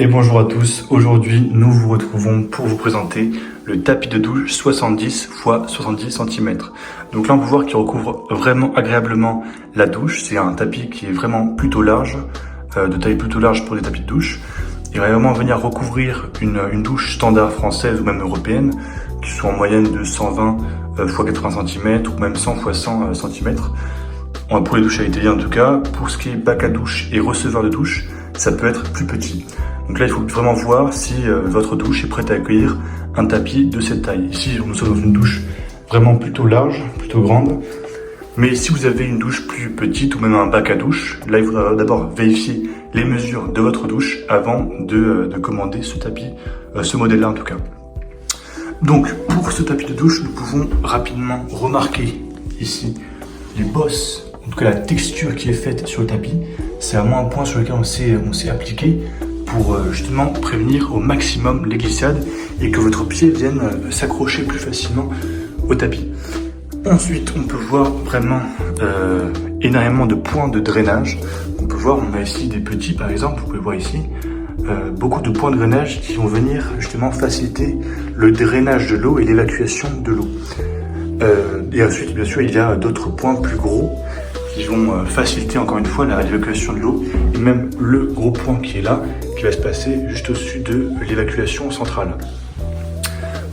Et bonjour à tous, aujourd'hui nous vous retrouvons pour vous présenter le tapis de douche 70 x 70 cm. Donc là on peut voir qu'il recouvre vraiment agréablement la douche, c'est un tapis qui est vraiment plutôt large, de taille plutôt large pour des tapis de douche. Il va vraiment venir recouvrir une douche standard française ou même européenne, qui sont en moyenne de 120 x 80 cm ou même 100 x 100 cm. Pour les douches à l'été en tout cas, pour ce qui est bac à douche et receveur de douche, ça peut être plus petit. Donc là, il faut vraiment voir si votre douche est prête à accueillir un tapis de cette taille. Ici, nous sommes dans une douche vraiment plutôt large, plutôt grande. Mais si vous avez une douche plus petite ou même un bac à douche, là, il faudra d'abord vérifier les mesures de votre douche avant de commander ce tapis, ce modèle-là en tout cas. Donc, pour ce tapis de douche, nous pouvons rapidement remarquer ici les bosses, en tout cas la texture qui est faite sur le tapis. C'est vraiment un point sur lequel on s'est appliqué pour justement prévenir au maximum les glissades et que votre pied vienne s'accrocher plus facilement au tapis. Ensuite, on peut voir vraiment énormément de points de drainage. On peut voir, on a ici des petits par exemple, vous pouvez voir ici, beaucoup de points de drainage qui vont venir justement faciliter le drainage de l'eau et l'évacuation de l'eau. Et ensuite, bien sûr, il y a d'autres points plus gros qui vont faciliter encore une fois l'évacuation de l'eau et même le gros point qui est là, qui va se passer juste au-dessus de l'évacuation centrale.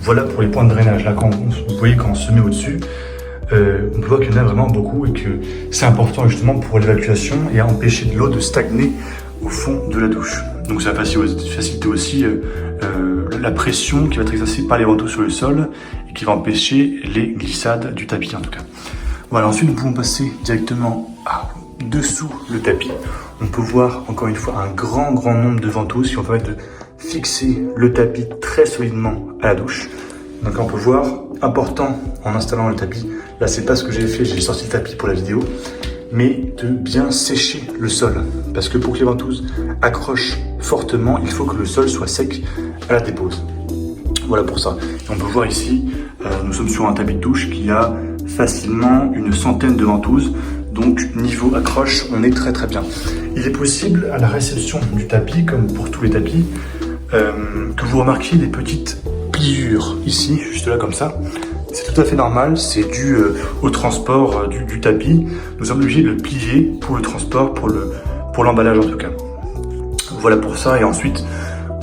Voilà pour les points de drainage. Là, vous voyez quand on se met au-dessus, on peut voir qu'il y en a vraiment beaucoup et que c'est important justement pour l'évacuation et à empêcher de l'eau de stagner au fond de la douche. Donc ça va faciliter aussi la pression qui va être exercée par les ventouses sur le sol et qui va empêcher les glissades du tapis en tout cas. Voilà, ensuite nous pouvons passer directement dessous le tapis. On peut voir encore une fois un grand nombre de ventouses qui vont permettre de fixer le tapis très solidement à la douche. Donc on peut voir, important en installant le tapis, là c'est pas ce que j'ai fait, j'ai sorti le tapis pour la vidéo, mais de bien sécher le sol. Parce que pour que les ventouses accrochent fortement, il faut que le sol soit sec à la dépose. Voilà pour ça. Et on peut voir ici, nous sommes sur un tapis de douche qui a facilement une centaine de ventouses. Donc niveau accroche, on est très bien. Il est possible à la réception du tapis, comme pour tous les tapis, que vous remarquiez des petites pliures ici, juste là comme ça. C'est tout à fait normal, c'est dû au transport du tapis. Nous sommes obligés de le plier pour le transport, pour l'emballage en tout cas. Voilà pour ça, et ensuite,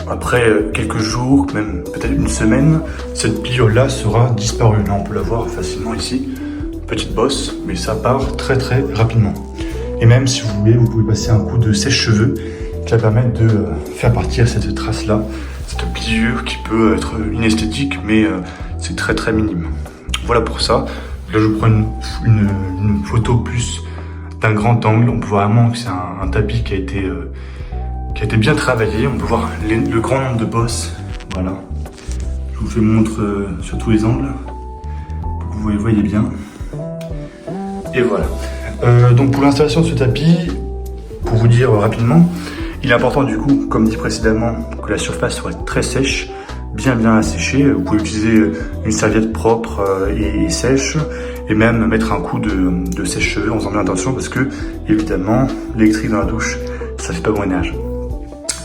après quelques jours, même peut-être une semaine, cette pliure-là sera disparue. Là, on peut la voir facilement ici. Petite bosse, mais ça part très rapidement. Et même si vous voulez, vous pouvez passer un coup de sèche-cheveux qui va permettre de faire partir cette trace-là, cette pliure qui peut être inesthétique, mais c'est très minime. Voilà pour ça. Là, je prends une photo plus d'un grand angle. On peut voir vraiment que c'est un tapis qui a été bien travaillé. On peut voir le grand nombre de bosses. Voilà. Je vous fais montre sur tous les angles pour que vous les voyez bien. Et voilà. Donc pour l'installation de ce tapis, pour vous dire rapidement, il est important du coup, comme dit précédemment, que la surface soit très sèche, bien asséchée. Vous pouvez utiliser une serviette propre et sèche, et même mettre un coup de sèche-cheveux en faisant bien attention parce que, évidemment, l'électrique dans la douche, ça fait pas bon ménage.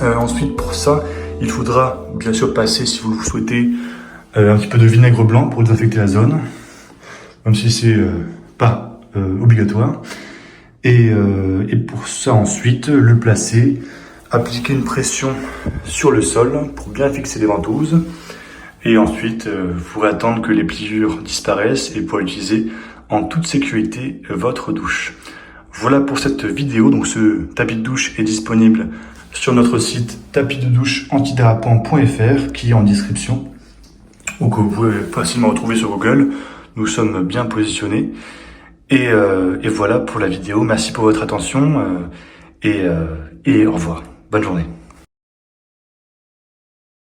Ensuite, pour ça, il faudra bien sûr passer, si vous le souhaitez, un petit peu de vinaigre blanc pour désinfecter la zone, même si c'est pas obligatoire. Et pour ça, ensuite, le placer, appliquer une pression sur le sol pour bien fixer les ventouses. Et ensuite, vous pourrez attendre que les pliures disparaissent et pouvoir utiliser en toute sécurité votre douche. Voilà pour cette vidéo. Donc ce tapis de douche est disponible sur notre site tapis-de-douche-antidérapant.fr qui est en description, ou que vous pouvez facilement retrouver sur Google. Nous sommes bien positionnés. Et voilà pour la vidéo. Merci pour votre attention et au revoir. Bonne journée.